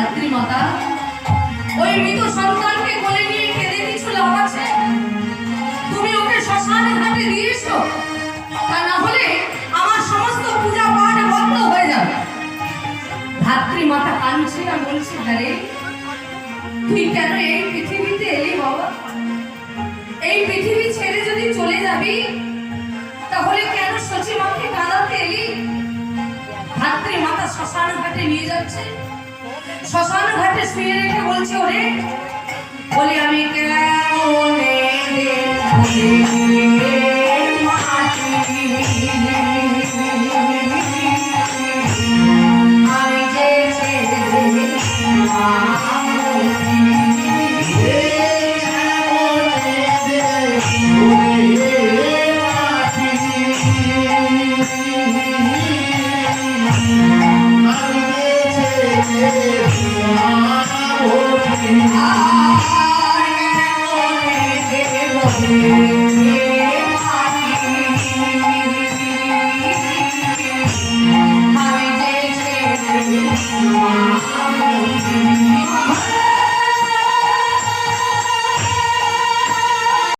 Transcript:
ধাত্রী মাতা ওই মৃত সন্তানকে কোলে নিয়ে কেঁদে কিছু লাভ আছে? তুমি ওকে শ্মশান ঘাটে দিয়েছো, তা না হলে আমার সমস্ত পূজা পাঠ বন্ধ হয়ে যাবে। ধাত্রী মাতা কাঁদছে আর বলছে, আরে তুই কেন এই পৃথিবীতে এলি বাবা? এই পৃথিবী ছেড়ে যদি চলে যাবি তাহলে কেন সচিমাকে কাঁদাতে এলি? ধাত্রী মাতা শ্মশান ঘাটে নিয়ে যাচ্ছে, শ্মশান ঘাটে শুয়ে রেখে বলছে, ওরে বলি আমি কেমন